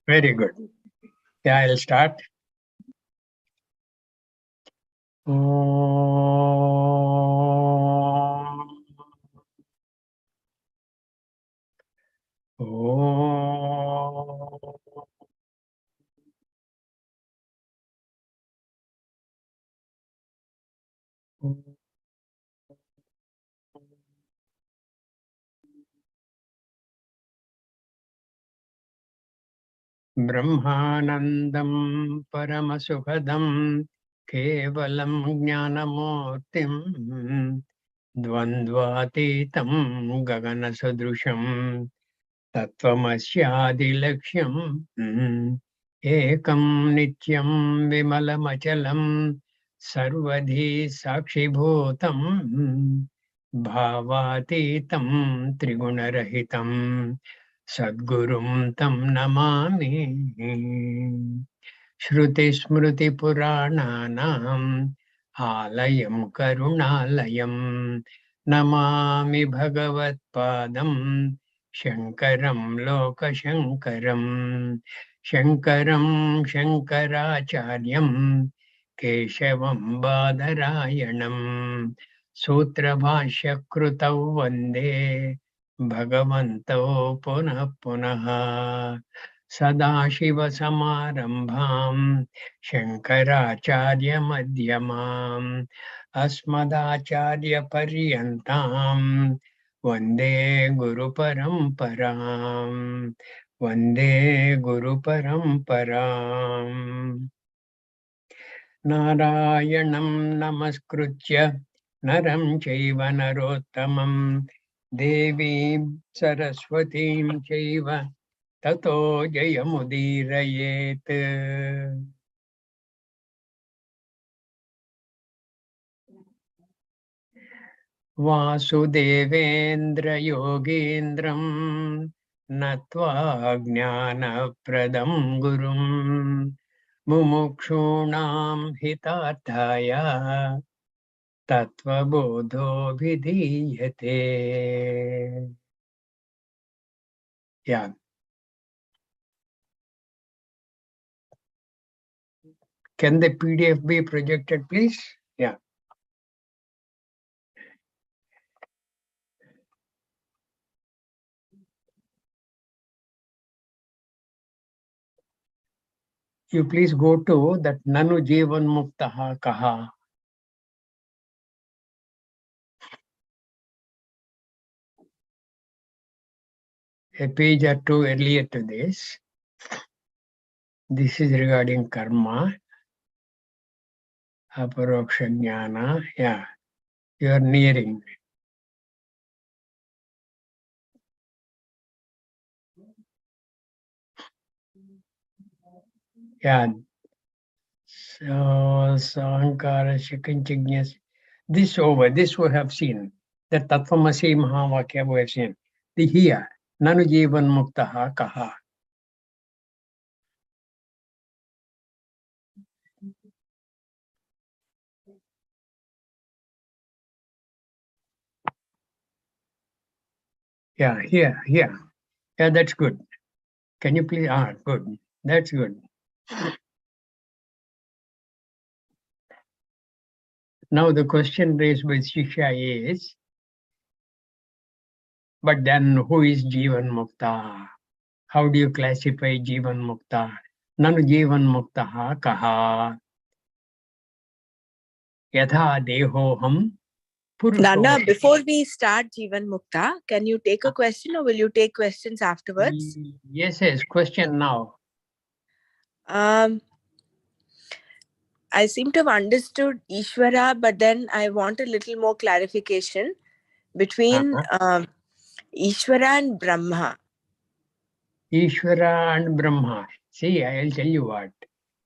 Very good. Yeah, I'll start. Om. Om. ब्रह्मानन्दं परमसुखदं केवलं ज्ञानमूर्तिं द्वन्द्वातीतं गगनसदृशं तत्त्वमस्यादिलक्ष्यम् एकं नित्यं विमलमचलं सर्वधी साक्षिभूतं भावातीतं त्रिगुणरहितं सद्गुरुं तं नमामि। श्रुतिस्मृतिपुराणानाम् आलयं करुणालयं नमामि भगवत्पादं शङ्करं लोकशङ्करं शङ्करं शङ्कराचार्यं केशवं बादरायणं सूत्रभाष्यकृतौ वन्दे भगवन्तौ पुनः पुनः सदाशिवसमारम्भां शङ्कराचार्यमध्यमाम् अस्मदाचार्यपर्यन्तां वन्दे गुरुपरम्पराम् वन्दे गुरुपरम्पराम् नारायणं नमस्कृत्य नरं चैव नरोत्तमं देवीं सरस्वतीं चैव ततो जयमुदीरयेत्। वासुदेवेन्द्रयोगीन्द्रं नत्वा ज्ञानप्रदं गुरुं मुमुक्षूणां हितार्थाय तत्त्वबोधोऽभिधीयते. Yeah. Can the PDF be projected, please? Yeah. You please go to that Nanu Jivan Muktaha Kaha. A page or two earlier to this. This is regarding karma, aparoksha jnana. Yeah, you are nearing. Yeah. So, Sankara Shikanchignyas. This over, this we have seen. The Tattvamasi Mahavakya we have seen. The here, Nanu Jivan Muktaha Kaha. Yeah, here. Yeah, that's good. Can you please? Good. That's good. Now the question raised by Shisha is, but then who is Jivan Mukta? How do you classify Jivan Mukta? Nanu Jivan Muktaha Kaha? Yatha Dehoham Purusho. Nana, before we start Jivan Mukta, can you take a question or will you take questions afterwards? Yes, question now. I seem to have understood Ishvara, but then I want a little more clarification between Ishvara and Brahma. Ishvara and Brahma. See, I'll tell you what.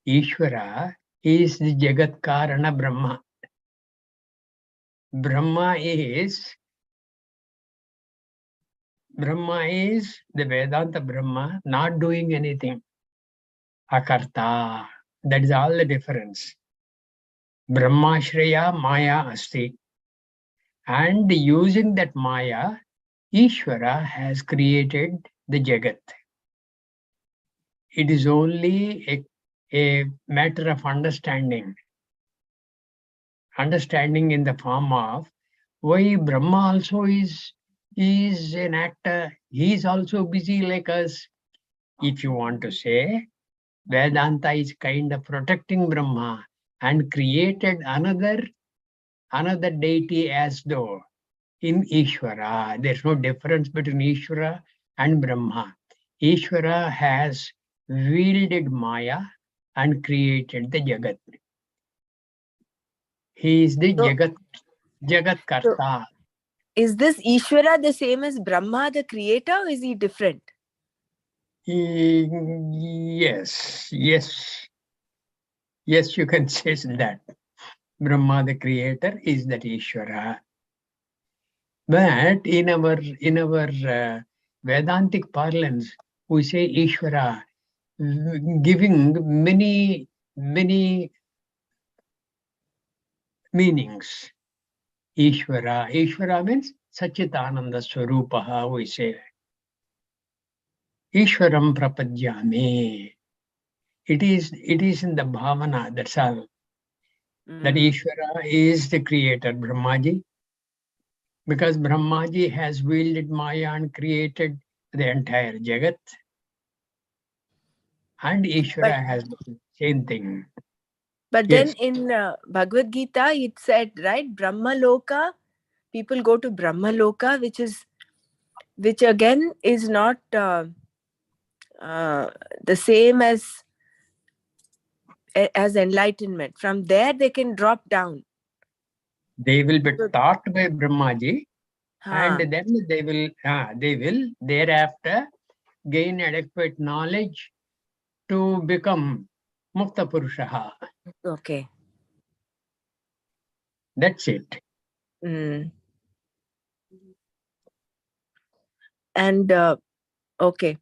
Ishvara is the Jagat Karana Brahma. Brahma is the Vedanta Brahma not doing anything. Akarta. That is all the difference. Brahma Shreya Maya Asti. And using that Maya, Ishvara has created the Jagat. It is only a matter of understanding. Understanding in the form of why Brahma also is an actor. He is also busy like us. If you want to say, Vedanta is kind of protecting Brahma and created another deity as though in Ishvara. There's no difference between Ishvara and Brahma. Ishvara has wielded Maya and created the Jagat. He is the Jagat Karta. Is this Ishvara the same as Brahma, the creator, or is he different? Yes, you can say that. Brahma, the creator, is that Ishvara. But in our Vedantic parlance, we say Ishvara, giving many meanings. Ishvara means Sachitananda Swarupaha, we say. Ishvaram prapadyami. It is in the bhavana, that's all. That Ishvara is the creator, Brahmaji. Because Brahmaji has wielded Maya and created the entire Jagat. And Ishvara has the same thing. But then in Bhagavad Gita, it said, right, Brahma Loka, people go to Brahma Loka, which again is not the same as enlightenment. From there, they can drop down. They will be taught by Brahmaji, and then they will thereafter gain adequate knowledge to become Mukta Purushaha. Okay. That's it. And okay.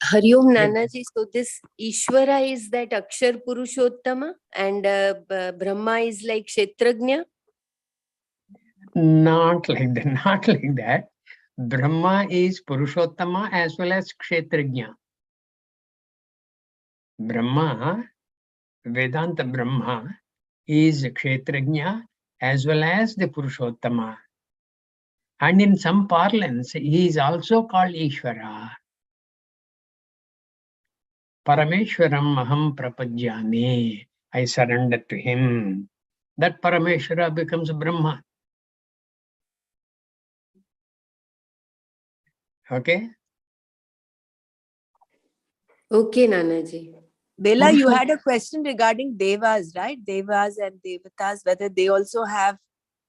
Hari Om Nanaji, so this Ishvara is that Akshar Purushottama and Brahma is like Kshetrajna? Not like that. Brahma is Purushottama as well as Kshetrajna. Brahma, Vedanta Brahma, is Kshetrajna as well as the Purushottama. And in some parlance, he is also called Ishvara. Parameshwaram aham prapadyami. I surrender to him. That Parameshwara becomes Brahma. Okay? Okay, Nanaji. Bela, you had a question regarding Devas, right? Devas and Devatas, whether they also have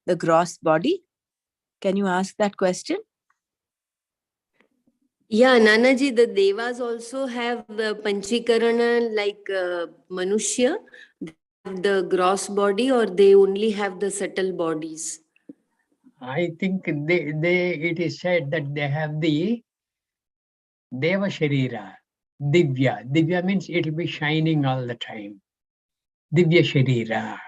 the gross body. Can you ask that question? Yeah, Nanaji, the Devas also have Panchikarana like Manushya, the gross body, or they only have the subtle bodies? I think it is said that they have the Deva Sharira, Divya. Divya means it will be shining all the time. Divya Sharira.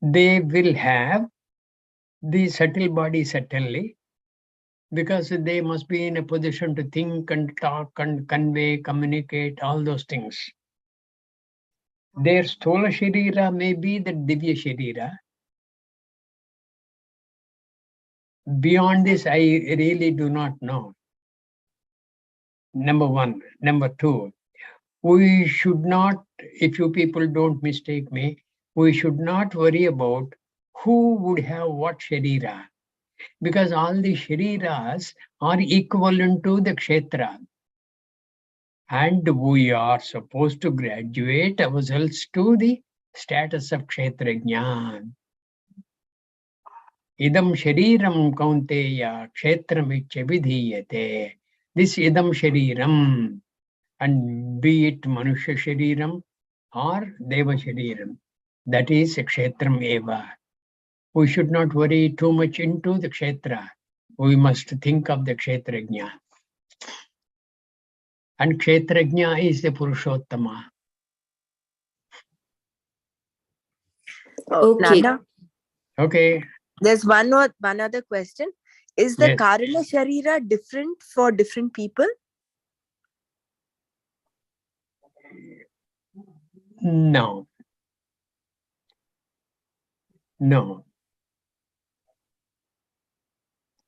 They will have the subtle body certainly, because they must be in a position to think and talk and convey, communicate, all those things. Their Sthola Sharira may be the Divya Sharira. Beyond this, I really do not know. Number one. Number two, we should not, if you people don't mistake me, we should not worry about who would have what Sharira. Because all the Shariras are equivalent to the Kshetra. And we are supposed to graduate ourselves to the status of Kshetrajna. Idam Shariram Kaunteya Kshetramiccha Vidhiyate. This Idam Shariram, and be it Manusha Shariram or Deva Shariram, that is Kshetram Eva. We should not worry too much into the Kshetra. We must think of the Kshetrajna. And Kshetrajna is the Purushottama. Okay. Nana? Okay. There's one other question. Is the Yes. Karana Sharira different for different people? No. No.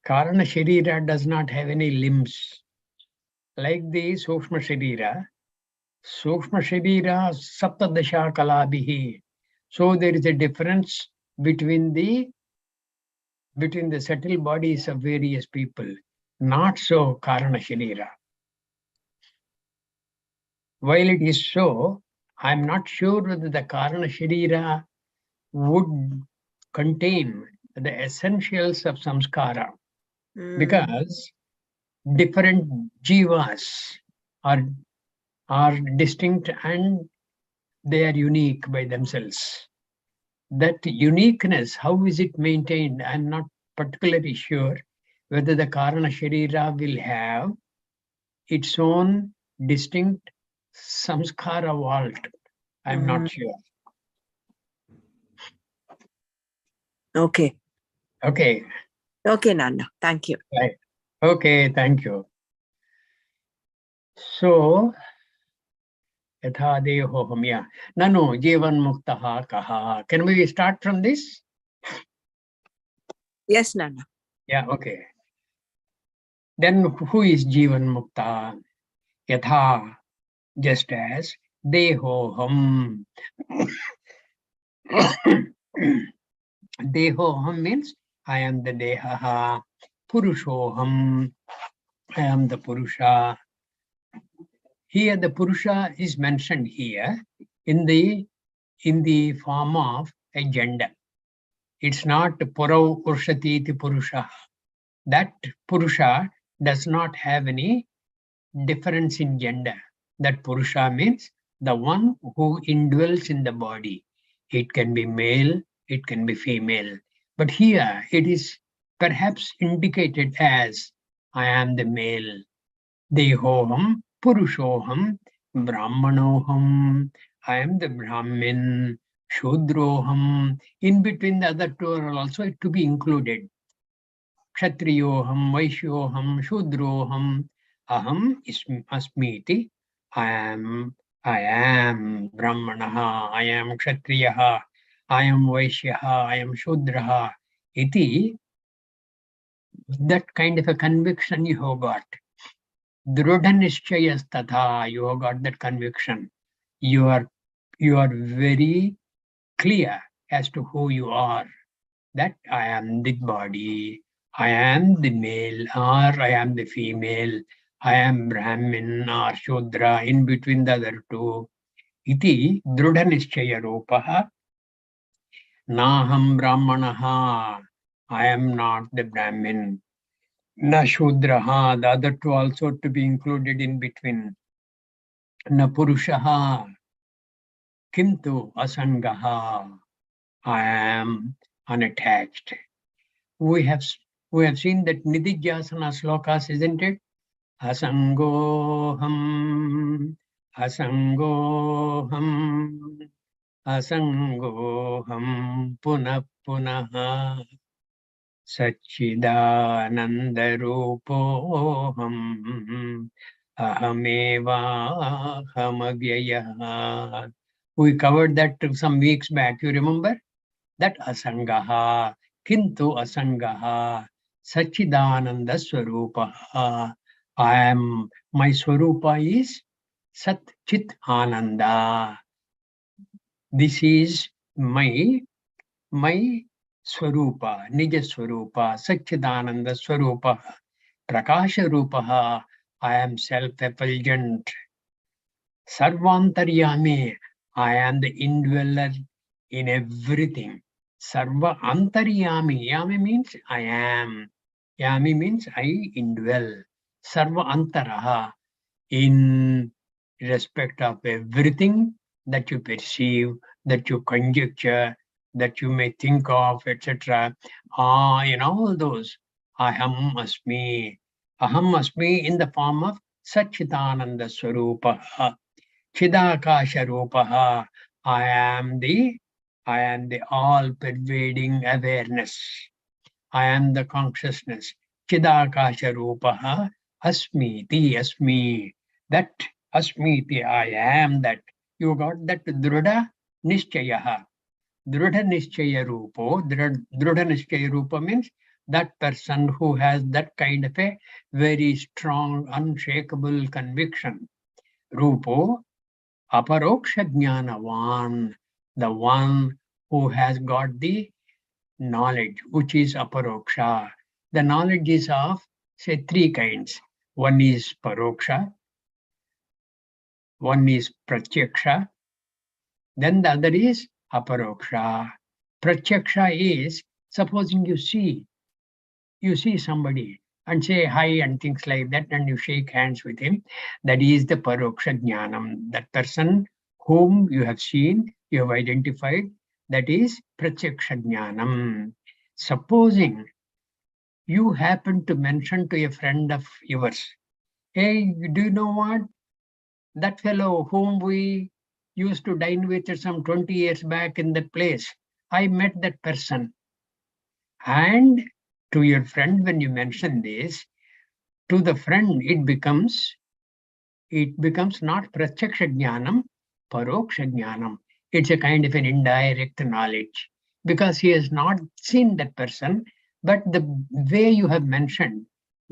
Karana Sharira does not have any limbs. Like the Sukshma Sharira Saptadasha Kalabhihi. So there is a difference between the subtle bodies of various people. Not so Karana Sharira. While it is so, I'm not sure whether the Karana Sharira would contain the essentials of samskara, because different jivas are distinct and they are unique by themselves. That uniqueness, how is it maintained? I'm not particularly sure whether the Karana Sharira will have its own distinct samskara vault. I'm not sure. Okay. Okay. Okay, Nana. Thank you. Right. Okay, thank you. So, yatha dehoham, yeah. Nanu jivan muktaha kaha. Can we start from this? Yes, Nana. Yeah, okay. Then who is jivan mukta? Yatha, just as dehoham. Dehoham means I am the dehaha. Purushoham, I am the purusha. Here the purusha is mentioned here in the form of a gender. It's not purau urshati iti purusha. That purusha does not have any difference in gender. That purusha means the one who indwells in the body. It can be male, it can be female. But here it is perhaps indicated as I am the male. Dehoham, Purushoham, Brahmanoham. I am the Brahmin, Shudroham. In between the other two are also to be included. Kshatriyoham, Vaishyoham, Shudroham, Aham Asmiti. I am Brahmanaha, I am Kshatriyaha, I am Vaishyaha, I am Shudraha. Iti, that kind of a conviction you have got. Dhrudha nishchayas tatha, you have got that conviction. You are very clear as to who you are. That I am the body, I am the male, or I am the female, I am Brahmin or Shudra, in between the other two. Iti Dhrudha Nishchaya Rupaha. Naham Brahmanaha, I am not the Brahmin. Na Shudraha, the other two also to be included in between. Na Purushaha, Kintu Asangaha, I am unattached. We have seen that Nididhyasana slokas, isn't it? Asangoham, asangoham, asangoham, punah punaha, Satchidanandarupoham, ahameva We covered that some weeks back, you remember? That asangaha, kintu asangaha, Satchidananda Swarupaha. My Swarupa is Sat Chit Ananda. This is my Swarupa, Nija Swarupa, Satchidananda Swarupa, Prakasha Rupaha. I am self-effulgent. Sarvantaryami, I am the indweller in everything. Sarva Antaryami, Yami means I am. Yami means I indwell. Sarva Antaraha, in respect of everything that you perceive, that you conjecture, that you may think of, etc. In all those, Aham Asmi. Aham Asmi in the form of Satchitananda Swarupaha, Chidakasha Rupaha. I am the all-pervading awareness. I am the consciousness. Chidakasha Rupaha Asmiti Asmi. That Asmiti, I am that. You got that Druda Nishchayaha. Druda Nishchaya Rupo. Druda Nishchaya Rupa means that person who has that kind of a very strong, unshakable conviction. Rupo Aparoksha Jnanavan, the one who has got the knowledge, which is aparoksha. The knowledge is of, say, three kinds. One is paroksha, one is pratyaksha, then the other is aparoksha. Pratyaksha is, supposing you see somebody and say hi and things like that, and you shake hands with him, that is the paroksha jnanam. That person whom you have seen, you have identified, that is pratyaksha jnanam. Supposing you happen to mention to a friend of yours, hey, do you know what? That fellow whom we used to dine with some 20 years back in that place, I met that person. And to your friend, when you mention this, to the friend, it becomes not pratyaksha jnanam, paroksha jnanam. It's a kind of an indirect knowledge because he has not seen that person, but the way you have mentioned,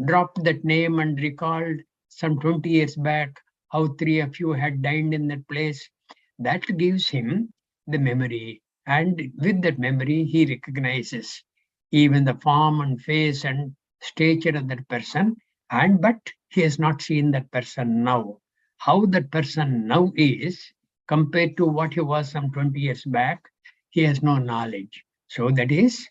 dropped that name and recalled some 20 years back how three of you had dined in that place, that gives him the memory. And with that memory, he recognizes even the form and face and stature of that person, but he has not seen that person now. How that person now is compared to what he was some 20 years back, he has no knowledge. So that is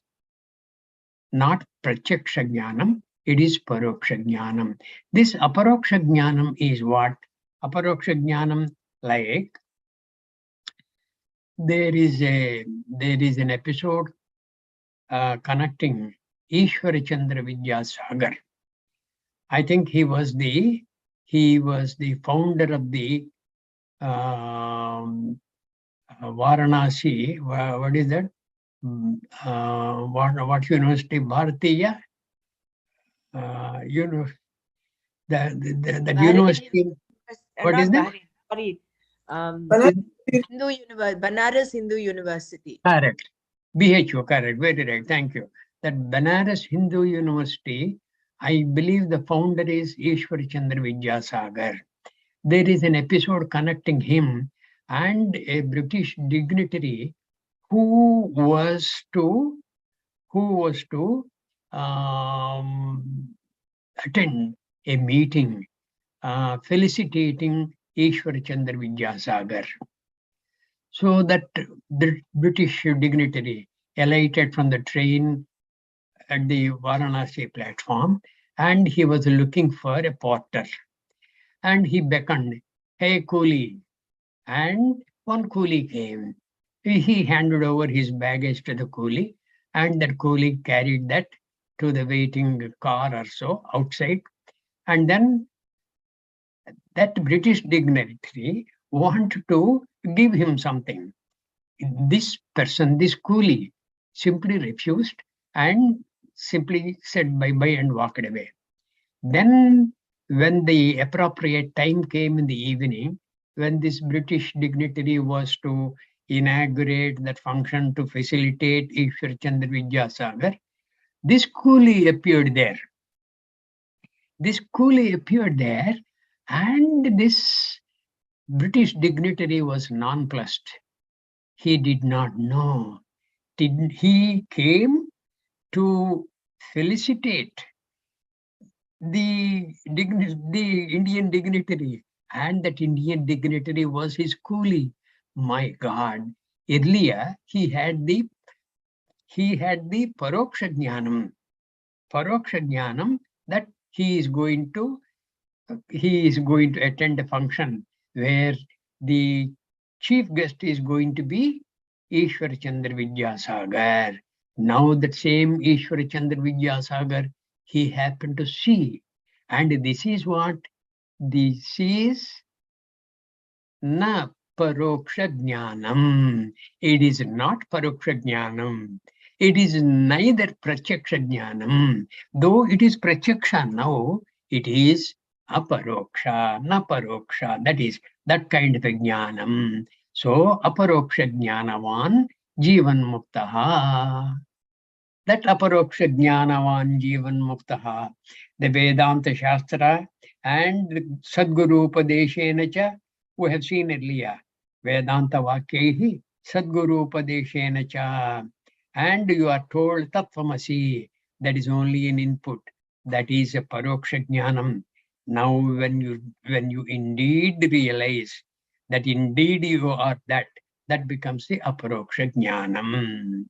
not pratyaksha jnanam, it is paroksha jnanam. This aparoksha jnanam is what? Aparoksha jnanam, like there is an episode connecting Ishwara Chandra Vidyasagar. I think he was the founder of the Varanasi. What is that? What university? Bharatiya. That university. What is that? Sorry. Is- Banaras Hindu University. Correct. BHU, correct. Very right. Thank you. That Banaras Hindu University, I believe the founder is Ishwar Chandra Vidyasagar. There is an episode connecting him and a British dignitary who was to attend a meeting felicitating Ishwar Chandra Vidyasagar. So that the British dignitary alighted from the train at the Varanasi platform, and he was looking for a porter. And he beckoned, hey, coolie. And one coolie came. He handed over his baggage to the coolie, and that coolie carried that to the waiting car or so outside. And then that British dignitary wanted to give him something. This person, this coolie, simply refused and simply said bye-bye and walked away. Then, when the appropriate time came in the evening, when this British dignitary was to inaugurate that function to facilitate Ishwar Chandra Vidyasagar, this coolie appeared there. And this British dignitary was nonplussed. He did not know. He came to felicitate the Indian dignitary, and that Indian dignitary was his coolie. My God! Earlier he had the paroksha jnanam that he is going to attend a function where the chief guest is going to be Ishwar Chandra Vidyasagar. Now that same Ishwar Chandra Vidyasagar he happened to see. And this is what this is na paroksha jnanam. It is not paroksha jnanam. It is neither Pratyaksha Jnanam. Though it is Pratyaksha now, it is Aparoksha, Naparoksha. That is that kind of a Jnanam. So, Aparoksha Jnanavan Jivan Muktaha. That Aparoksha Jnanavan Jivan Muktaha. The Vedanta Shastra and Sadguru Upadeshena cha, we have seen earlier. Vedanta Vakyehi Sadguru Upadeshena cha. And you are told Tattvamasi, that is only an input. That is a Paroksha Jnanam. Now when you indeed realize that indeed you are that, that becomes the Aparoksha Jnanam.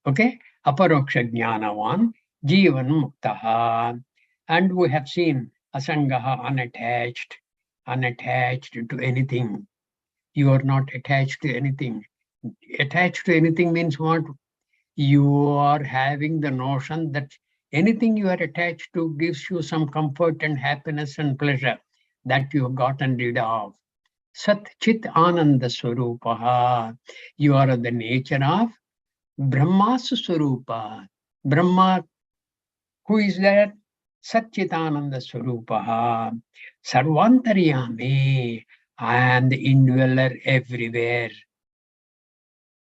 Okay? Aparoksha Jnanavan Jivan Muktaha. And we have seen Asangaha, unattached to anything. You are not attached to anything. Attached to anything means what? You are having the notion that anything you are attached to gives you some comfort and happiness and pleasure that you have gotten rid of. Sat Chit Ananda Swarupaha. You are the nature of Brahma's Swarupa. Brahma, who is that? Sat Chit Ananda Swarupaha. Sarvantariyami. I am the indweller everywhere.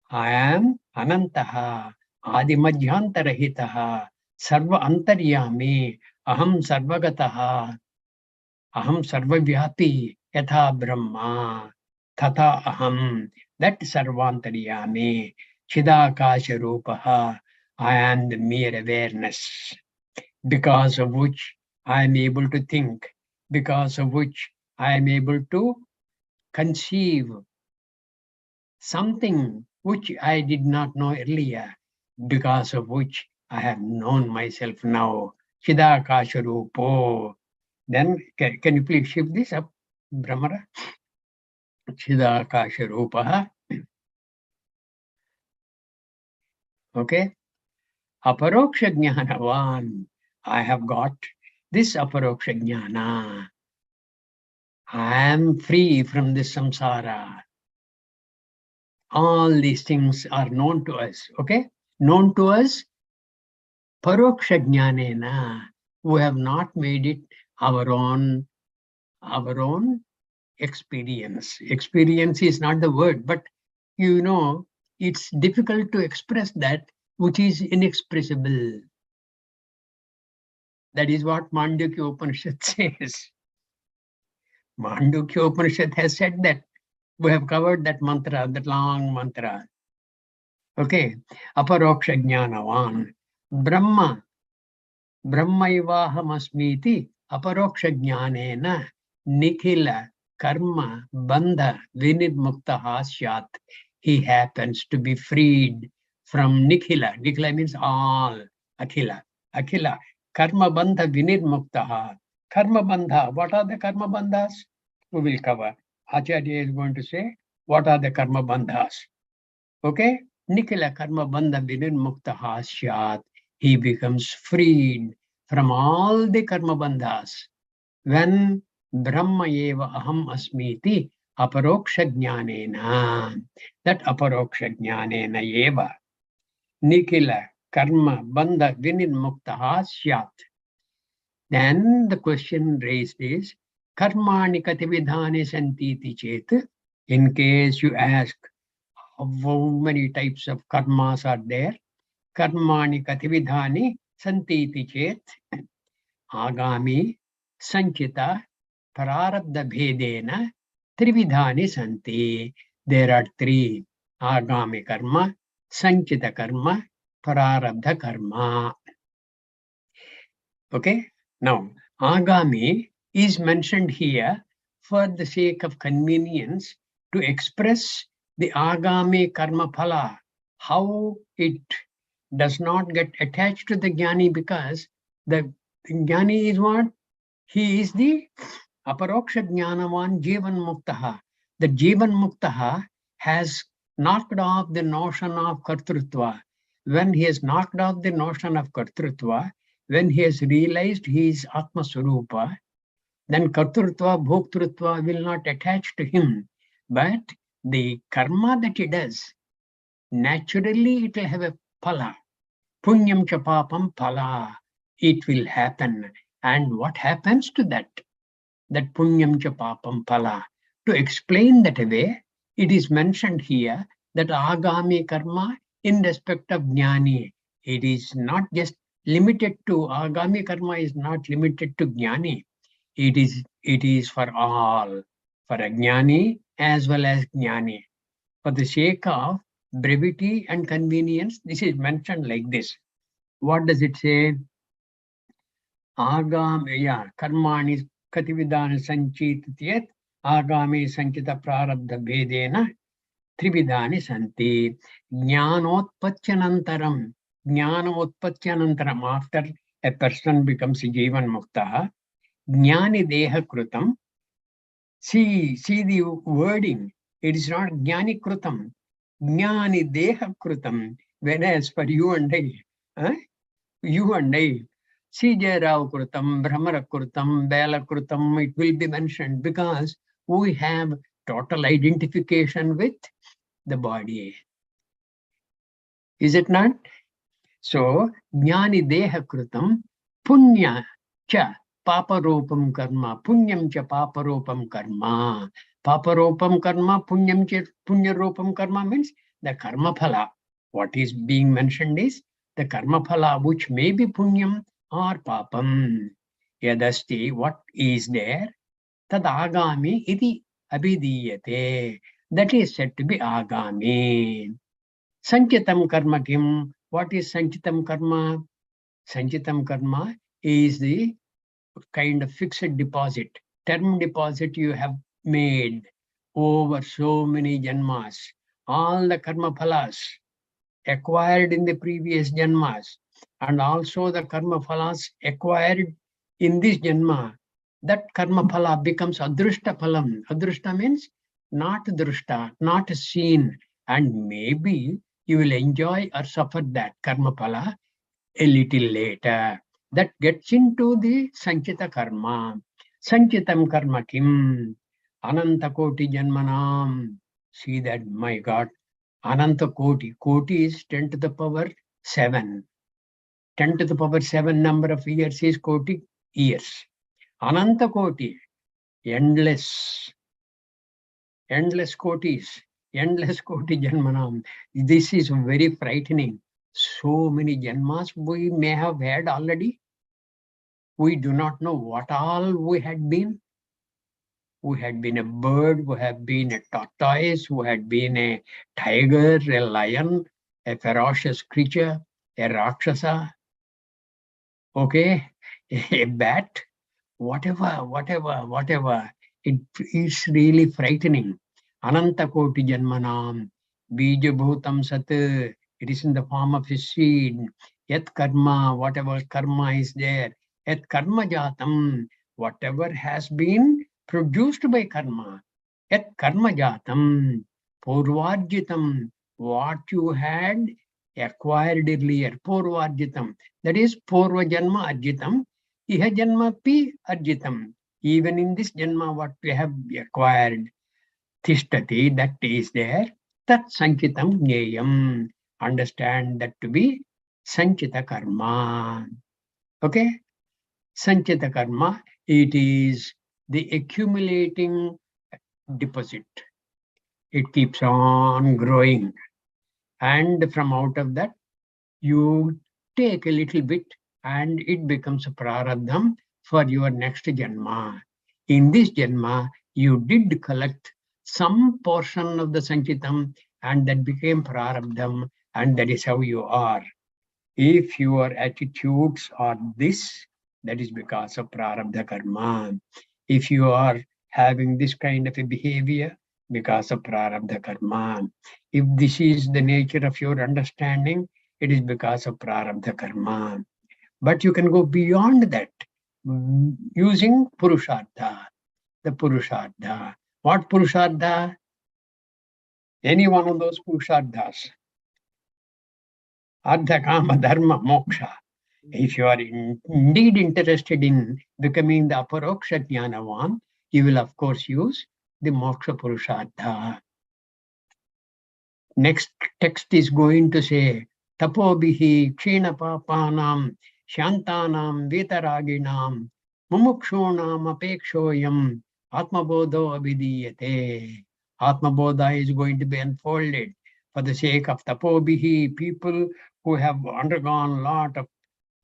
I am Anantaha, Adimadhyantarahitaha, Sarva Antaryami, Aham Sarvagataha, Aham Sarvavyapi, Yatha Brahma, Tata Aham, that Sarvantaryami, Chidakasha Rupaha, I am the mere awareness, because of which I am able to think, because of which I am able to conceive something which I did not know earlier, because of which I have known myself now. Chidakasha Rupo. Then can you please shift this up, Brahmara? Chidakasha Rupaha. Okay. Aparoksha Jnanavan. I have got this Aparoksha Jnana. I am free from this samsara. All these things are known to us. Okay. Known to us. Paroksha Jnanena, we have not made it our own experience. Experience is not the word, but you know, it's difficult to express that which is inexpressible. That is what Mandukya Upanishad says. Mandukya Upanishad has said that. We have covered that mantra, that long mantra. Okay. Aparoksha Jnanavan. Brahma. Brahmaivahamasmiti aparoksha jnanena nikhila karma bandha vinirmuktaha syat. He happens to be freed from nikhila. Nikhila means all. Akhila. Akhila. Karma bandha vinirmuktaha. Karma bandha. What are the karma bandhas? We will cover. Acharya is going to say, what are the karma bandhas? Okay? Nikhila karma bandha vinirmuktaha syat. He becomes freed from all the karma bandhas. When Brahma eva aham asmiti aparoksha jnanena, that aparoksha jnanena eva nikhila karma bandha vinirmuktaha syat. Then the question raised is, karmani katividhani santiti chet. In case you ask how many types of karmas are there, कर्माणि कतिविधानि सन्ति इति चेत् आगामि संचिता प्रारब्ध भेदेन त्रिविधानि सन्ति. There are three: आगामि कर्म, संचित कर्म, प्रारब्ध कर्म. Okay, now agami is mentioned here for the sake of convenience to express the agami karma phala, how it does not get attached to the jnani, because the jnani is what? He is the aparoksha jnanavan jivan muktaha. The jivan muktaha has knocked off the notion of kartrutva. When he has knocked off the notion of kartrutva, when he has realized he is Atma Swarupa, then kartrutva, bhoktrutva will not attach to him. But the karma that he does, naturally it will have a phala. Punyam cha papam phala. It will happen. And what happens to that? That punyam cha papam phala. To explain that away, it is mentioned here that agami karma in respect of jnani. It is not just limited to, agami karma is not limited to jnani. It is for all, for ajnani as well as jnani. For the sake of brevity and convenience, this is mentioned like this. What does it say? Agami, karmani katividana sanchityet agami sanchita prarabdha bhedena trividani santi. Jnanotpatyanantaram. Jnanotpatyanantaram. After a person becomes jivan mukta, jnani deha krutam. See the wording. It is not jnani krutam. Jnani deha krutam. Whereas for you and I, Sijarav Krutam, Brahmara Krutam, Bela Krutam, it will be mentioned because we have total identification with the body. Is it not? So, Jnani Deha Krutam, Punya cha Paparupam Karma, Punyam cha Paparupam Karma. Paparupam Karma, Punyam cha Punyarupam Karma means the Karma Phala. What is being mentioned is the Karma Phala, which may be Punyam or Papam. Yadasti, what is there? Tad Agami iti abhidiyate. That is said to be Agami. Sanchitam Karma kim? What is Sanchitam Karma? Sanchitam Karma is the kind of fixed deposit, term deposit you have made over so many janmas. All the karma phalas acquired in the previous janmas and also the karma phalas acquired in this janma, that karma phala becomes adrushta phalam. Adrushta means not drushta, not seen, and maybe you will enjoy or suffer that karma phala a little later. That gets into the sanchita karma. Sanchitam karma kim? Ananta koti janmanam. See that, my God. Ananta koti. Koti is 10 to the power 7. 10 to the power 7 number of years is koti years. Ananta koti. Endless. Endless kotis. Endless koti janmanam. This is very frightening. So many janmas we may have had already. We do not know what all we had been. We had been a bird, we have been a tortoise, we had been a tiger, a lion, a ferocious creature, a rakshasa, okay, a bat, whatever. It is really frightening. Ananta koti janmanam, bija bhutam sat, it is in the form of a seed. Yat karma, whatever karma is there. Yat karma jatam, whatever has been produced by karma. Yat karma jatam, purvarjitam, what you had acquired earlier. Purvarjitam, that is purva janma arjitam, iha janma pi arjitam. Even in this janma, what we have acquired, tishtati, that is there. Tat sanchitam jneyam. Understand that to be sanchita karma. Okay? Sanchita karma, it is the accumulating deposit. It keeps on growing. And from out of that, you take a little bit and it becomes a prarabdham for your next janma. In this janma, you did collect some portion of the sanchitam and that became prarabdham, and that is how you are. If your attitudes are this, that is because of prarabdha karma. If you are having this kind of a behavior, because of prarabdha karma. If this is the nature of your understanding, it is because of prarabdha karma. But you can go beyond that using purushartha, the purushartha. What purushartha? Any one of those purusharthas. Artha, kama, dharma, moksha. If you are indeed interested in becoming the aparoksha jnanavan, you will of course use the moksha purushartha. Next text is going to say, tapobihi kshina papanam shantanam vitaraginam mumukshunam apekshoyam atmabodho abhidiyate. Atmabodha is going to be unfolded for the sake of tapobihi, people who have undergone a lot of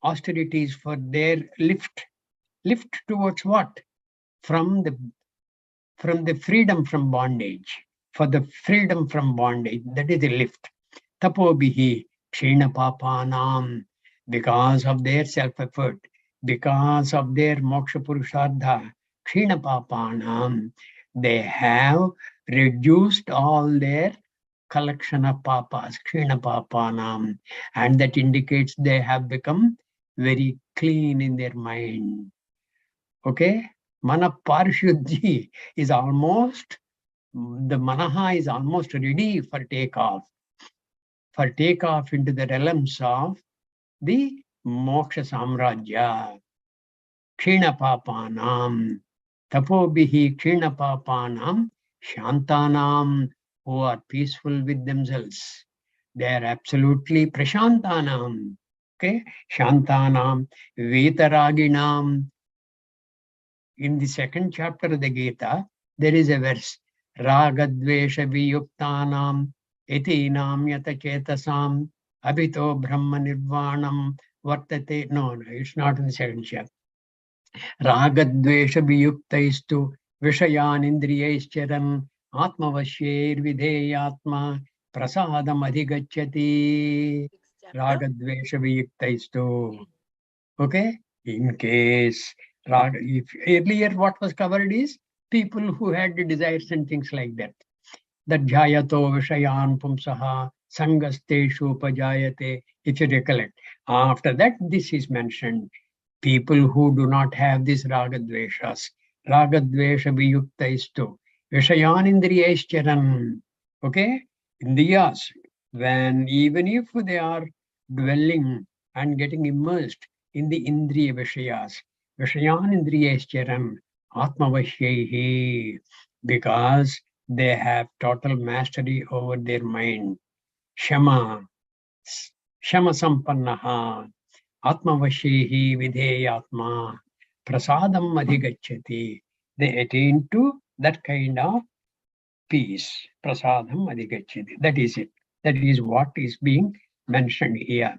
austerities for their lift towards what? From the freedom from bondage, for the freedom from bondage. That is the lift. Tapobihi kshina papanam, because of their self-effort, because of their moksha purushartha, kshina papanam, they have reduced all their collection of papas, kshina papanam, and that indicates they have become very clean in their mind. Okay? Mana parishuddhi is almost, the manaha is almost ready for takeoff into the realms of the moksha samrajya. Kshina papanam, tapobihi kshina papanam, shantanam, who are peaceful with themselves. They are absolutely prashantanam. Okay? Shantanam, vetaraginam. In the second chapter of the Gita, there is a verse, Ragadvesha viyuktanam etinam yata chetasam abhito brahma nirvanam vartate. No, it's not in the second chapter. Ragadvesha viyuktaistu vishayan indriyaischaran atmavashyer vidheyatma prasadam adhigachyati. Ragadvesha viyuktaistu. Okay? In case, if earlier what was covered is people who had the desires and things like that. That jayato vishayan pumsaha sangasteshu pajayate, if you recollect. After that, this is mentioned. People who do not have this ragadveshas, ragadvesha viyuktaistu, vishayan indriyaischaran. Okay? Indriyas, when even if they are dwelling and getting immersed in the indriya vishayas, vishayan indriyaischaran, atmavashyehi, because they have total mastery over their mind. Shama, shama sampannaha, atmavashyehi vidheyatma, prasadam adhigachyati. They attain to that kind of peace. Prasadam adhigachyati. That is it. That is what is being mentioned here.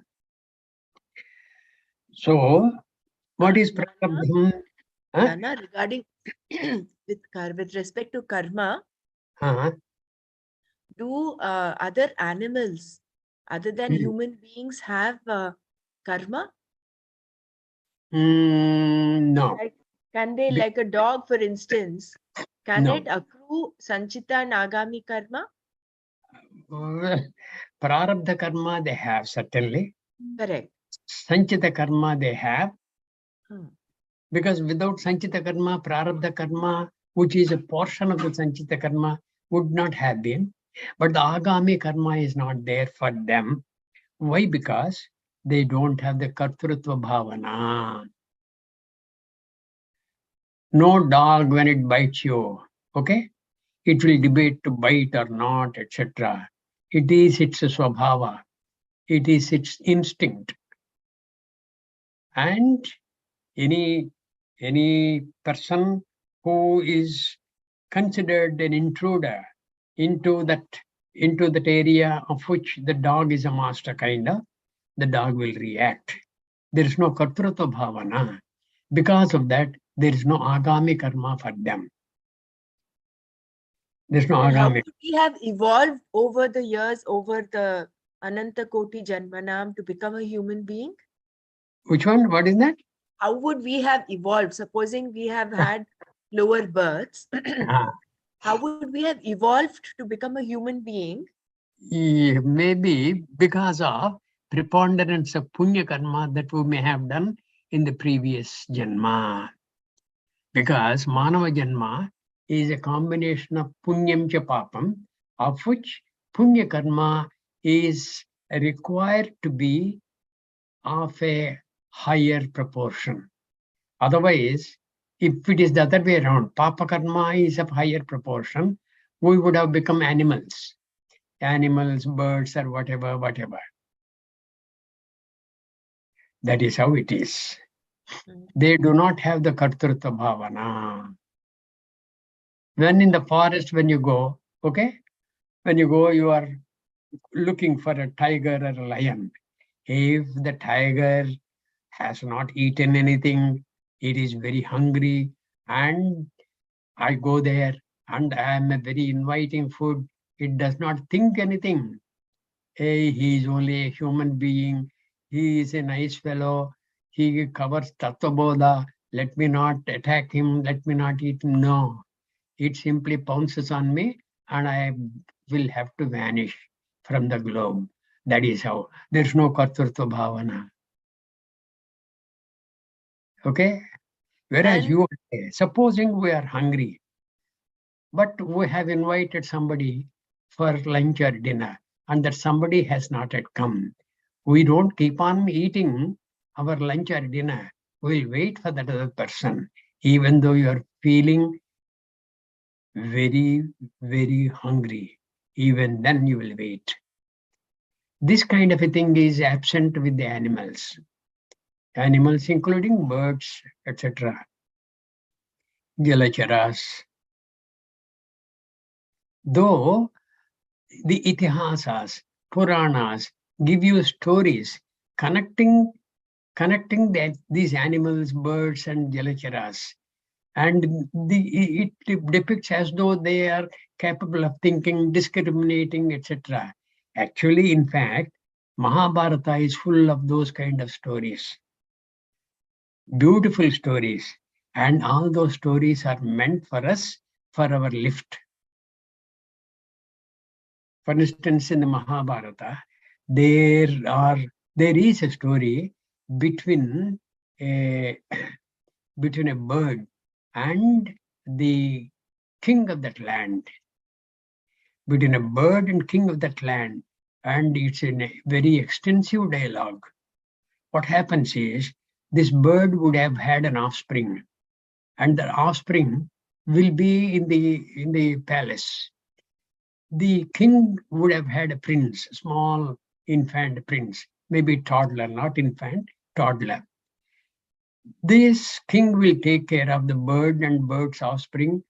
So, what is prarabdham? Nana, regarding with respect to karma, do other animals other than human beings have karma? No. Like, can they, like a dog, for instance, can it accrue sanchita and agami karma? Prarabdha karma they have, certainly. Correct. Sanchita karma they have. Because without sanchita karma, prarabdha karma, which is a portion of the sanchita karma, would not have been. But the agami karma is not there for them. Why? Because they don't have the kartrutva bhavana. No dog, when it bites you, okay, it will debate to bite or not, etc. It is its swabhava. It is its instinct. And any person who is considered an intruder into that area of which the dog is a master, kind of, the dog will react. There is no kartrutva bhavana. Because of that, there is no agami karma for them. There's no agami. How would we have evolved over the years, over the Ananta Koti Janmanam, to become a human being? Which one? What is that? How would we have evolved? Supposing we have had lower births, how would we have evolved to become a human being? Maybe because of preponderance of punya karma that we may have done in the previous janma. Because manava janma is a combination of punyam cha papam, of which punya karma is required to be of a higher proportion. Otherwise, if it is the other way around, papa karma is of higher proportion, we would have become animals, birds or whatever. That is how it is. They do not have the kartrutva bhavana. When in the forest, when you go, okay, when you go, you are looking for a tiger or a lion. If the tiger has not eaten anything, it is very hungry, and I go there and I am a very inviting food, it does not think anything. Hey, he is only a human being. He is a nice fellow. He covers Tattva bodha. Let me not attack him. Let me not eat him. No. It simply pounces on me and I will have to vanish from the globe. That is how. There's no kartrutva bhavana. Okay? Whereas you, supposing we are hungry, but we have invited somebody for lunch or dinner, and that somebody has not yet come. We don't keep on eating our lunch or dinner. We'll wait for that other person, even though you are feeling very, very hungry. Even then you will wait. This kind of a thing is absent with the animals. Animals including birds, etc. Jalacharas. Though the itihasas, Puranas give you stories connecting these animals, birds and jalacharas. And it depicts as though they are capable of thinking, discriminating, etc. Actually, in fact, Mahabharata is full of those kind of stories. Beautiful stories. And all those stories are meant for us, for our lift. For instance, in the Mahabharata, there is a story between a bird and the king of that land. Between a bird and king of that land, and it's in a very extensive dialogue. What happens is, this bird would have had an offspring, and the offspring will be in the palace. The king would have had a prince, small infant prince, maybe toddler, not infant, toddler. This king will take care of the bird and bird's offspring,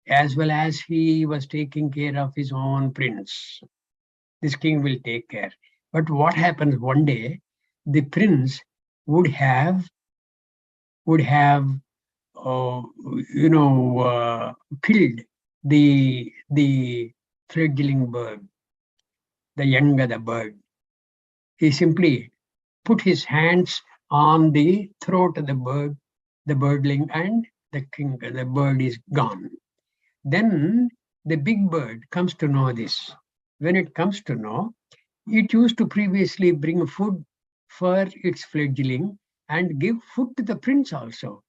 as well as he was taking care of his own prince. This king will take care. But what happens one day, the prince would have killed the fledgling bird, the young of the bird. He simply put his hands on the throat of the birdling, and the bird is gone. Then the big bird comes to know this. When it comes to know, it used to previously bring food for its fledgling and give food to the prince also.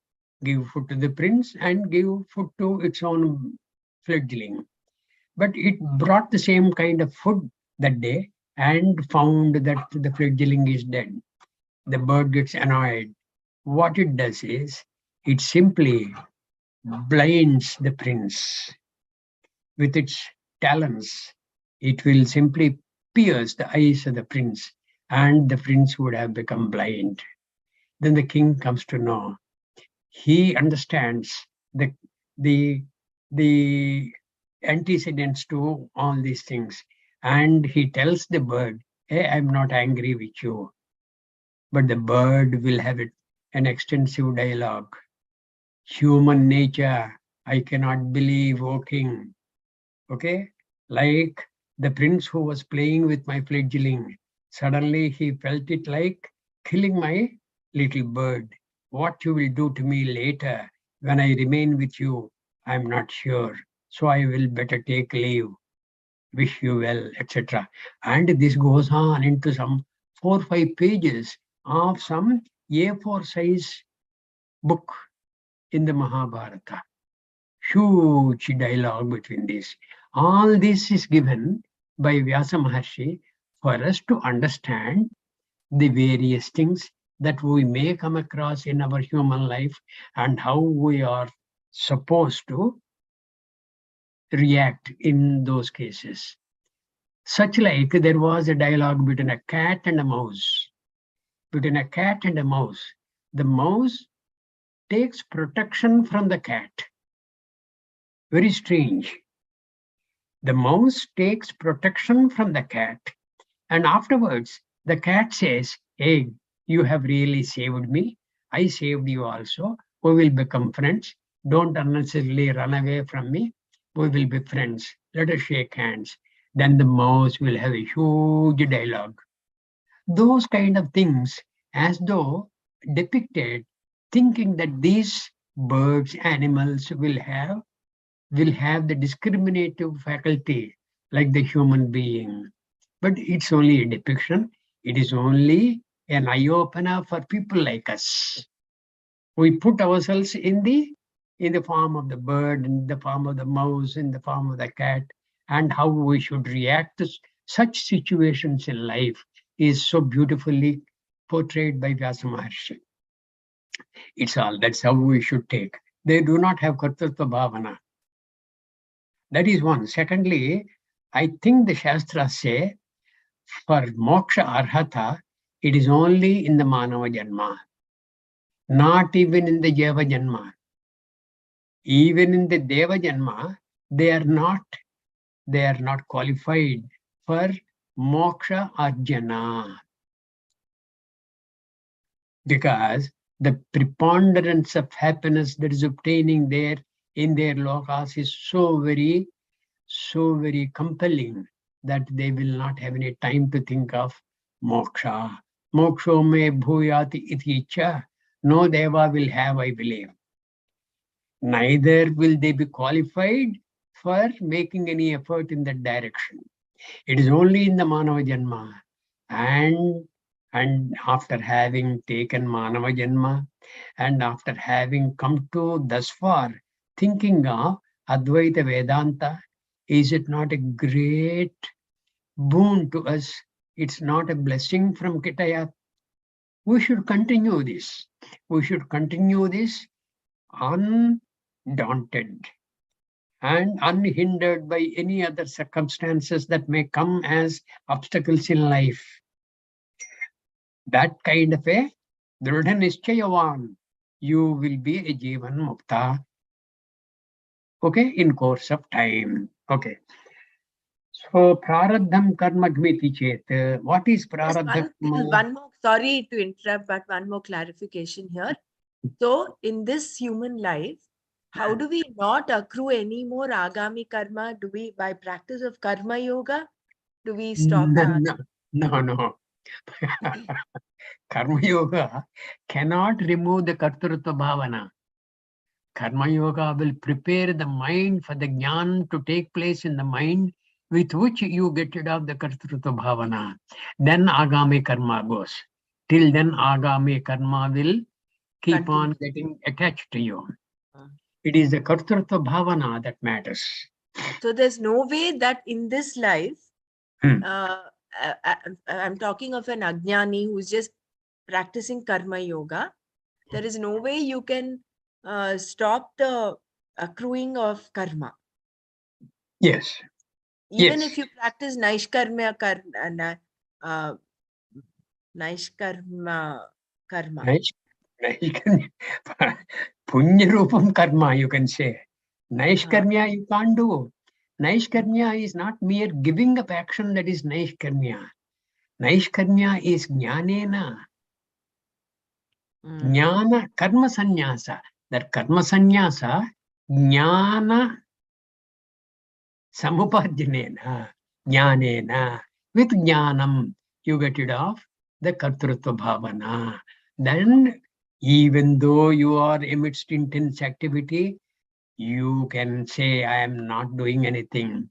Give food to the prince and give food to its own fledgling. But it brought the same kind of food that day and found that the fledgling is dead. The bird gets annoyed. What it does is, it simply blinds the prince with its talons. It will simply pierce the eyes of the prince, and the prince would have become blind. Then the king comes to know. He understands the antecedents to all these things, and he tells the bird, "Hey, I'm not angry with you." But the bird will have an extensive dialogue. Human nature, I cannot believe, O king. Okay? Like the prince who was playing with my fledgling. Suddenly he felt it like killing my little bird. What you will do to me later when I remain with you, I'm not sure. So I will better take leave. Wish you well, etc. And this goes on into some 4 or 5 pages of some A4 size book in the Mahabharata. Huge dialogue between these. All this is given by Vyasa Maharshi for us to understand the various things that we may come across in our human life and how we are supposed to react in those cases. Such like there was a dialogue between a cat and a mouse. between a cat and a mouse. The mouse takes protection from the cat. Very strange. The mouse takes protection from the cat, and afterwards the cat says, hey, you have really saved me. I saved you also. We will become friends. Don't unnecessarily run away from me. We will be friends. Let us shake hands. Then the mouse will have a huge dialogue. Those kind of things, as though depicted, thinking that these birds, animals will have the discriminative faculty like the human being. But it's only a depiction. It is only an eye-opener for people like us. We put ourselves in the form of the bird, in the form of the mouse, in the form of the cat, and how we should react to such situations in life is so beautifully portrayed by Vyasa Maharshi. It's all. That's how we should take. They do not have kartatva bhavana. That is one. Secondly, I think the Shastras say for moksha arhata, it is only in the manava janma, not even in the jeva janma. Even in the deva janma, they are not qualified for moksha arjana, because the preponderance of happiness that is obtaining there in their lokas is so very compelling that they will not have any time to think of moksha. Moksho me bhuyati iti icha. No deva will have, I believe. Neither will they be qualified for making any effort in that direction. It is only in the manava janma. And after having taken manava janma, and after having come to thus far, thinking of Advaita Vedanta, is it not a great boon to us? It's not a blessing from Kitayat. We should continue this. We should continue this undaunted and unhindered by any other circumstances that may come as obstacles in life. That kind of a Dridha Nischayavan, you will be a Jivan Mukta. Okay, in course of time. Okay. So prarabdham karma gmiti chet. What is prarabdha? One more, sorry to interrupt, but one more clarification here. So in this human life, how do we not accrue any more agami karma? Do we, by practice of karma yoga, do we stop that? No. Karma yoga cannot remove the kartrutva bhavana. Karma yoga will prepare the mind for the jnana to take place in the mind, with which you get rid of the kartrutva bhavana. Then agami karma goes. Till then agami karma will keep on getting attached to you. It is the kartrutva bhavana that matters. So there's no way that in this life, I'm talking of an ajnani who's just practicing karma yoga. There is no way you can stop the accruing of karma. Yes. Even if you practice naishkarma karma. Punya rupam karma, you can say. Naishkarmya you can't do. Naishkarmya is not mere giving up action, that is naishkarmya. Naishkarmya is jnanena. Jnana karma sannyasa. That karma sannyasa, jnana samupadyanena. Jnanena. With jnanam, you get rid of the kartrutva bhavana. Then, even though you are amidst intense activity, you can say, I am not doing anything.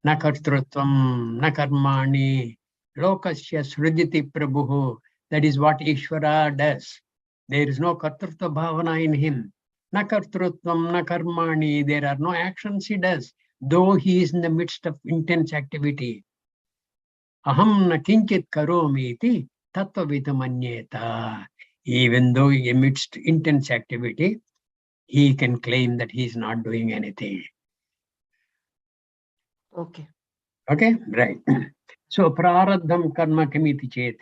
Na kartrutvam, na karmani, lokasya srujati prabhu. That is what Ishvara does. There is no kartrutva bhavana in him. Na kartrutvam, na karmani. There are no actions he does, though he is in the midst of intense activity. Aham na kinchit karomi iti tattva vitamanyeta. Even though amidst intense activity, he can claim that he is not doing anything. Okay. Okay, right. So prarabdham karma kamiti chet,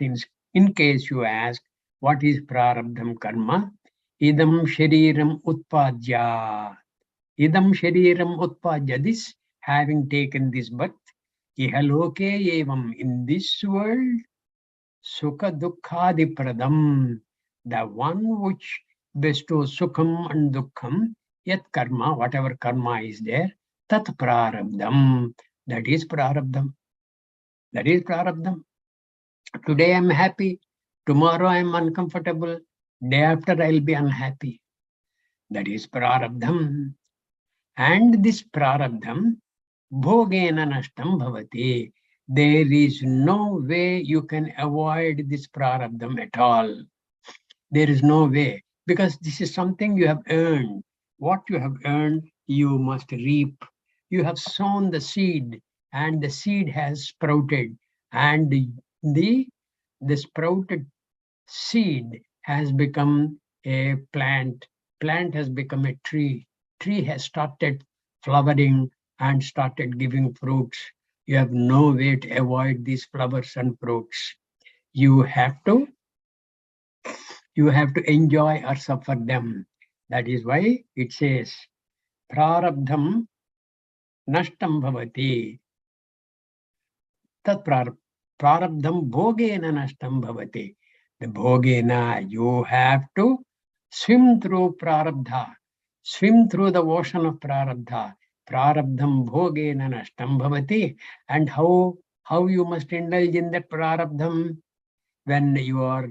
in case you ask, What is prarabdham karma? Idam shariram utpadya. Idam shariram utpadya. This, having taken this birth, ihaloke evam, in this world, sukha dukkhadi pradam, the one which bestows sukham and dukkham, yat karma, whatever karma is there, tat prarabdham, that is prarabdham. That is prarabdham. Today I'm happy, tomorrow I'm uncomfortable, day after I'll be unhappy. That is prarabdham. And this prarabdham, bhogena nashtam bhavati. There is no way you can avoid this prarabdham at all. There is no way, because this is something you have earned. What you have earned, you must reap. You have sown the seed, and the seed has sprouted, and the sprouted seed has become a plant. Plant has become a tree. Tree has started flowering and started giving fruits. You have no way to avoid these flowers and fruits. You have to enjoy or suffer them. That is why it says, prarabdham nashtam bhavati. Tat prarabdham bhogena nashtam bhavati. The bhogena, you have to swim through prarabdha, swim through the ocean of prarabdha. Prarabdham bhogena nashtam bhavati. And how you must indulge in that prarabdham? When you are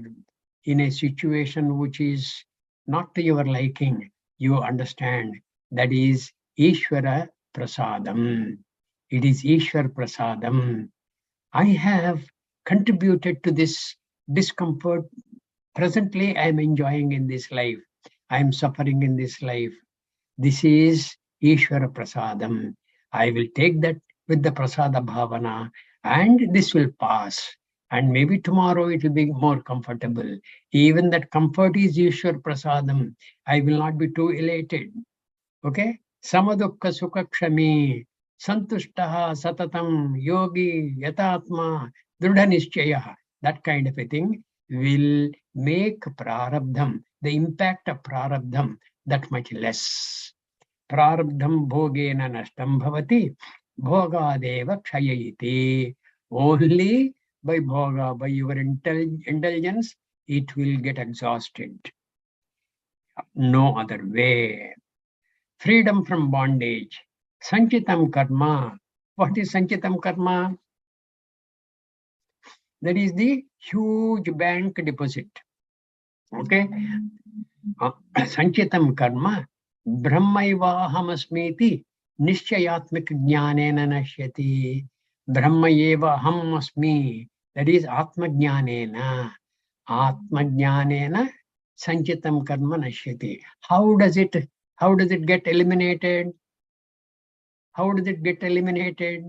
in a situation which is not to your liking, you understand that is Ishvara Prasadam. It is Ishvara Prasadam. I have contributed to this discomfort. Presently, I am enjoying in this life. I am suffering in this life. This is Ishvara Prasadam. I will take that with the Prasada Bhavana, and this will pass. And maybe tomorrow it will be more comfortable. Even that comfort is Ishvara Prasadam. I will not be too elated. Okay? Samadukka Sukha Kshami, Santushtaha Satatam, Yogi, Yatatma, Drudha Nischaya. That kind of a thing will make prarabdham, the impact of prarabdham, that much less. Prarabdham bhogena nashtam bhavati, bhogadeva kshayayiti. Only by bhoga, by your indulgence, it will get exhausted. No other way. Freedom from bondage. Sanchitam karma. What is Sanchitam karma? That is the huge bank deposit. Okay? Sanchitam karma. Brahmaivahamasmiti nishchayatmik jnanena nashyati. Brahmayeva hamasmi. That is Atma jnanena. Atma jnanena sanchitam karma nashyati. How does it get eliminated? How does it get eliminated?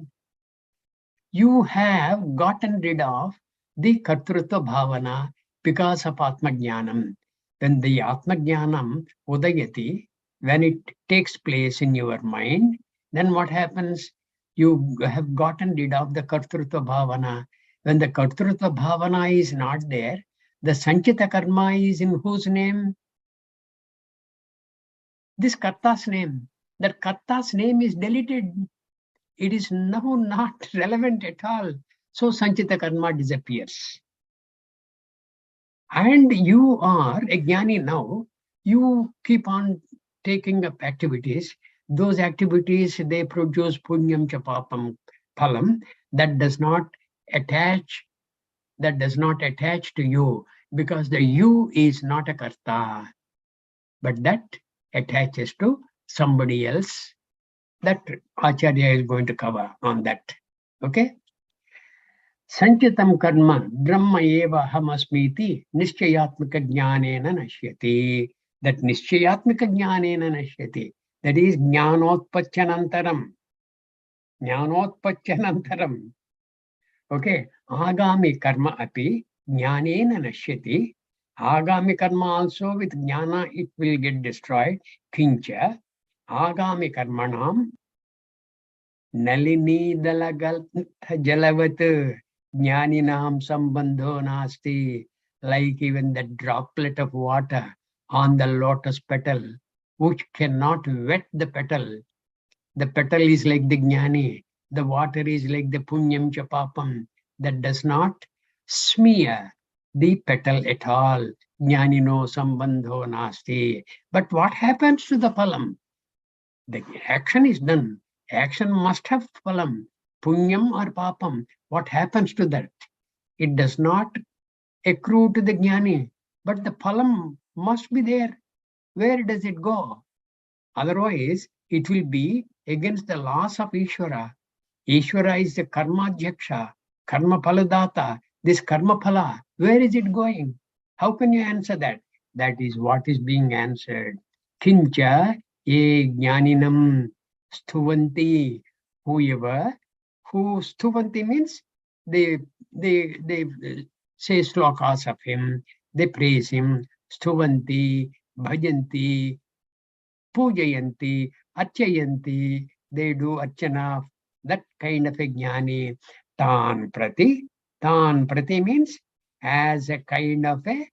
You have gotten rid of the kartrutva bhavana because of Atma Jnanam. When the Atma Jnanam udayati, when it takes place in your mind, then what happens? You have gotten rid of the kartrutva bhavana. When the kartrutva bhavana is not there, the sanchita karma is in whose name? This karta's name. That karta's name is deleted. It is now not relevant at all. So sanchita karma disappears. And you are a jnani now. You keep on taking up activities. Those activities, they produce punyam cha papam phalam. That does not attach to you, because the you is not a karta, but that attaches to somebody else. That Acharya is going to cover on that. Okay? Sanchitam karma brahma eva hamasmiti nischayatmika jnanena nashyati. That nischayatmika jnanena nashyati. That is jnanotpachanantaram. Jnanotpachanantaram. Okay? Agami karma api jnanena nashyati. Agami karma also with jnana it will get destroyed. Kincha agami karmanam nalini dalagal jalavat jnaninam sambandho nasti like even the droplet of water on the lotus petal, which cannot wet the petal. The petal is like the jnani. The water is like the punyam cha papam that does not smear the petal at all. Jnani no sambandho nasti. But what happens to the phalam? The action is done. Action must have phalam, punyam or papam. What happens to that? It does not accrue to the jnani, but the phalam must be there. Where does it go? Otherwise, it will be against the laws of Ishvara. Ishvara is the karma dhyaksha, karma phaladata. This karma phala, where is it going? How can you answer that? That is what is being answered. Kincha ye jnaninam sthuvanti. Whoever, who sthuvanti means they say slokas of him, they praise him, sthuvanti, bhajanti, pujayanti, archayanti, they do archana, that kind of a jnani. Tan prati means as a kind of a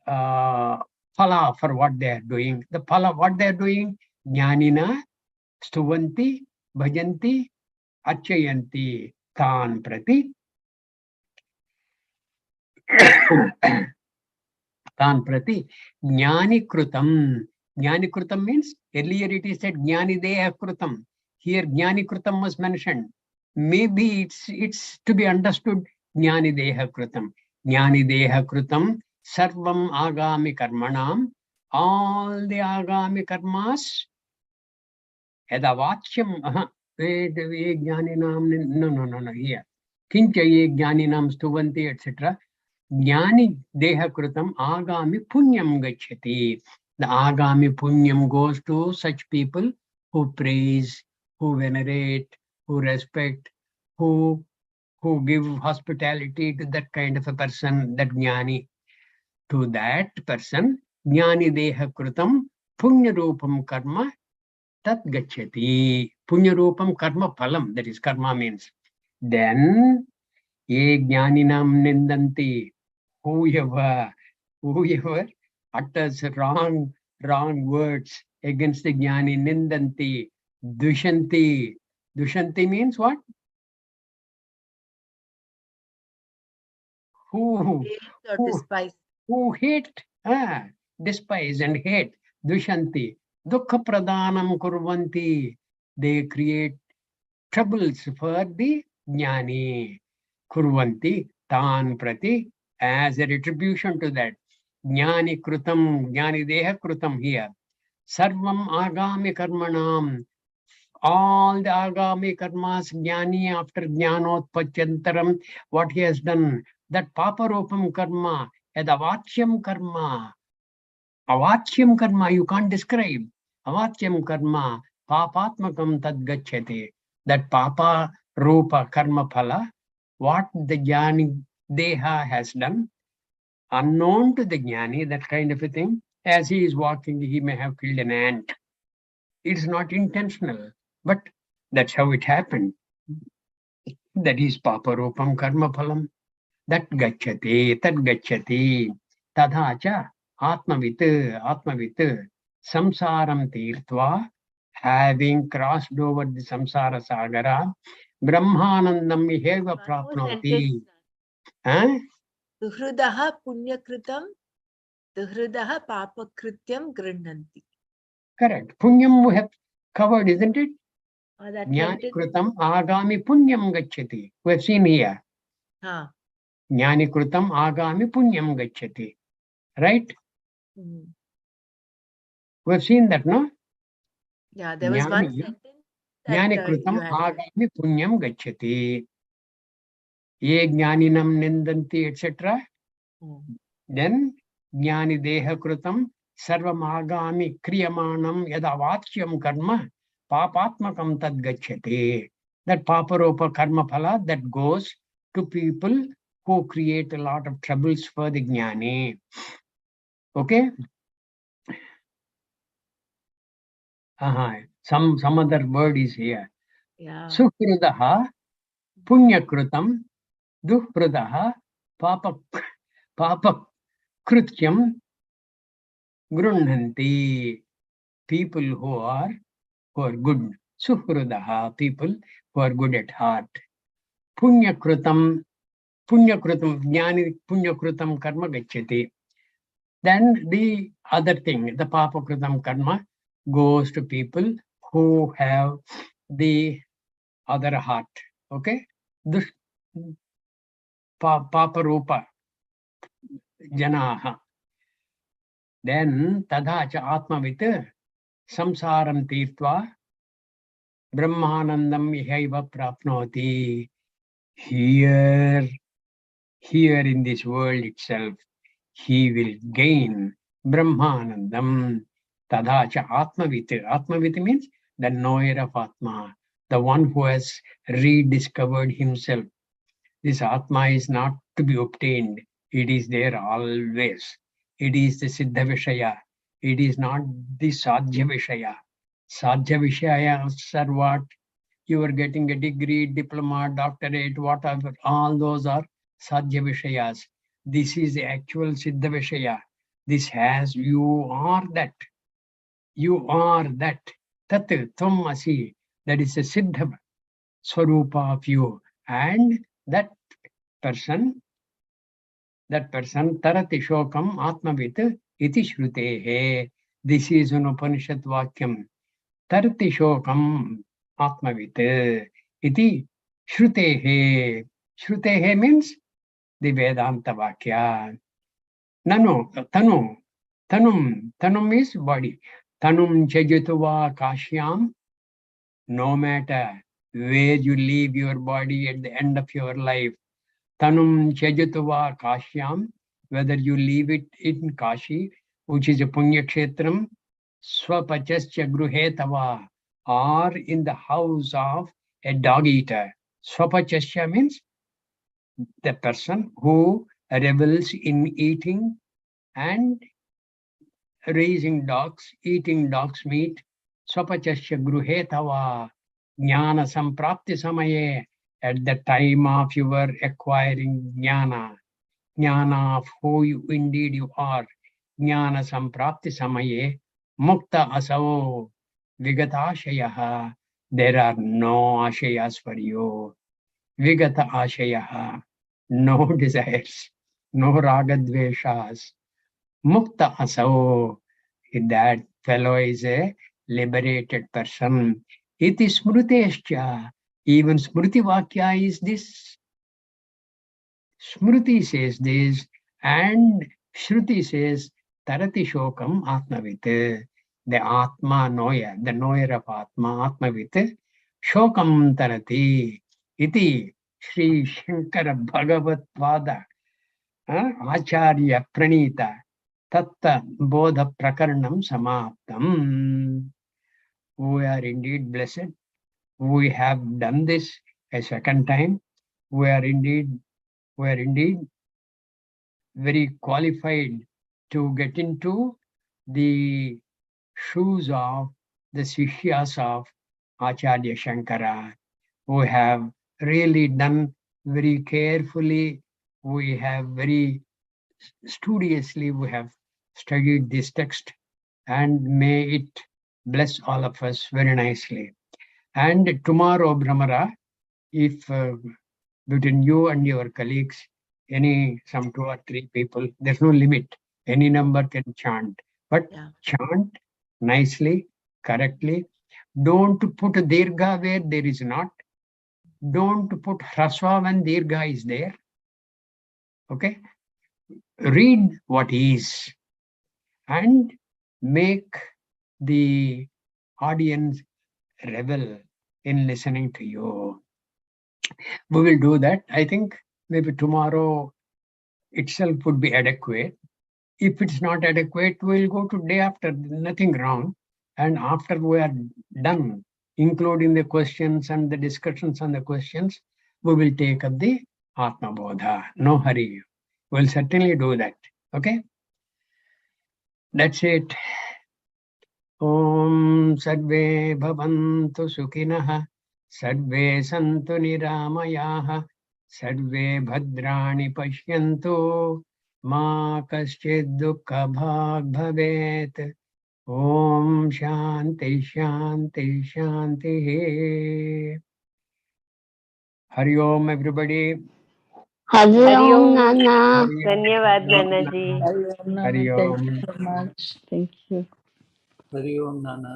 phala for what they are doing. The phala, what they are doing, jnanina, stuvanti, bhajanti, archayanti, tan prati. Tan prati jnani krutam. Jnani krutam means earlier it is said jnani deha krutam. Here jnani krutam was mentioned. Maybe it's to be understood jnani deha krutam. Jnani deha krutam sarvam agami karmanam. All the agami karmas edavachyam. No, here. Kincha ye jnaninam stuvanti, etc. Jnani deha krutam agami punyam gacchati. The agami punyam goes to such people who praise, who venerate, who respect, who give hospitality to that kind of a person, that jnani. To that person, jnani deha krutam punya rupam karma tat gacchati. Punya rupam karma phalam, that is karma means. Then ye jnaninam nindanti. Whoever utters wrong words against the jnani, nindanti, dushanti. Dushanti means what? Who despise. Who hate, despise and hate. Dushanti. Dukkha pradhanam kurvanti. They create troubles for the jnani. Kurvanti tan prati, as a retribution to that. Jnani krutam, jnani deha krutam here. Sarvam agami karmanam. All the agami karmas, jnani after jnanotpachantaram, what he has done, that paparupam karma, edavachyam karma. Avachyam karma, you can't describe. Avachyam karma, papatmakam tad gacchati. That papa rupa karma phala, what the jnani deha has done, unknown to the jnani, that kind of a thing. As he is walking, he may have killed an ant. It's not intentional, but that's how it happened. That is papa rupam karma phalam. That gacchati, tadhacha atmavit, samsaram tirtva, having crossed over the samsara sagara, brahmanandam iheva prapnoti. Duhrudaha punyakritam, duhrudaha papakrityam grinnanti. Correct. Punyam we have covered, isn't it? That Jnani krutam agami punyam gacchati. We have seen here. Jnani krutam agami punyam gacchati. Right? Mm-hmm. We have seen that, no? Yeah, there was one sentence. Jnani krutam agami punyam gacchati. Ye jnaninam nindanti, etc. Then jnani deha krutam sarvam agami kriyamanam yadavachyam karma papatmakam tad gacchati. That paparopa karma phala that goes to people who create a lot of troubles for the jnani. Okay? Some other word is here. Yeah. Sukradaha punyakrutam duhpradaha Papa Krutyam Grunhanti. People who are good. Suhrudaha, people who are good at heart. Punyakrutam, Jnani Punyakrutam Karma Gacchati. Then the other thing, the Papakrutam Karma goes to people who have the other heart. Okay? This Papa Rupa Janaha. Then Tadhacha Atmavit Samsaram Tirtva Brahmanandam Yahaiva Prapnoti. Here in this world itself, he will gain Brahmanandam. Tadhacha Atmavit. Atmavit means the knower of Atma, the one who has rediscovered himself. This Atma is not to be obtained. It is there always. It is the Siddha Vishaya. It is not the Sadhya Vishaya. Sadhya Vishayas are what? You are getting a degree, diploma, doctorate, whatever. All those are Sadhya Vishayas. This is the actual Siddha Vishaya. This has, you are that. You are that. Tat Tvam Asi. That is a Siddha Swarupa of you. And that person Tarati Shokam Atmavit Iti Shrutehe. This is an Upanishad Vakyam. Tarati Shokam Atmavit Iti Shrutehe. Shrutehe means the Vedanta Vakya. Tanum is body. Tanum Chajatuva Kashyam. No matter where you leave your body at the end of your life, Tanum Chajatuva Kashyam, whether you leave it in Kashi, which is a Punya Kshetram, Swapachasya Gruhetava, or in the house of a dog eater. Swapachasya means the person who revels in eating and raising dogs, eating dog's meat. Swapachasya Gruhetava, Jnana Samprapti Samaye, at the time of your acquiring jnana of who you indeed you are, jnana samprapti samaye, mukta asavo, vigata ashayaha, there are no ashayas for you. Vigata ashayaha, no desires, no ragadveshas. Mukta asavo, that fellow is a liberated person. Iti smrutescha. Even Smriti Vakya is this. Smriti says this, and Shruti says, Tarati Shokam Atmavit. The Atma Noya, the knower of Atma, Atmavit. Shokam Tarati. Iti Sri Shankara Bhagavat Pada Acharya Pranita Tatta Bodha Prakarnam Samaptam. We are indeed blessed. We have done this a second time. We are indeed very qualified to get into the shoes of the Sishyas of Acharya Shankara. We have really done very carefully. We have very studiously, we have studied this text, and may it bless all of us very nicely. And tomorrow, Brahmara, if between you and your colleagues, some 2 or 3 people, there's no limit. Any number can chant, but chant nicely, correctly. Don't put dirgha where there is not. Don't put hraswa when dirgha is there. Okay? Read what is and make the audience revel in listening to you. We will do that. I think maybe tomorrow itself would be adequate. If it's not adequate, we'll go to day after, nothing wrong. And after we are done, including the questions and the discussions on the questions, we will take up the Atma Bodha. No hurry. We'll certainly do that. Okay? That's it. Om Sarve Bhavantu Sukhinah. Sarve Santu Niramayaha. सर्वे भद्राणि पश्यन्तु मा कश्चित् दुःखभाग् भवेत्। ओम शांति शांति शांति। हरि ओम everybody. Hari ओम नाना। धन्यवाद नाना जी। हरि ओम। Thank you so much. Thank you. Hari Om Nana.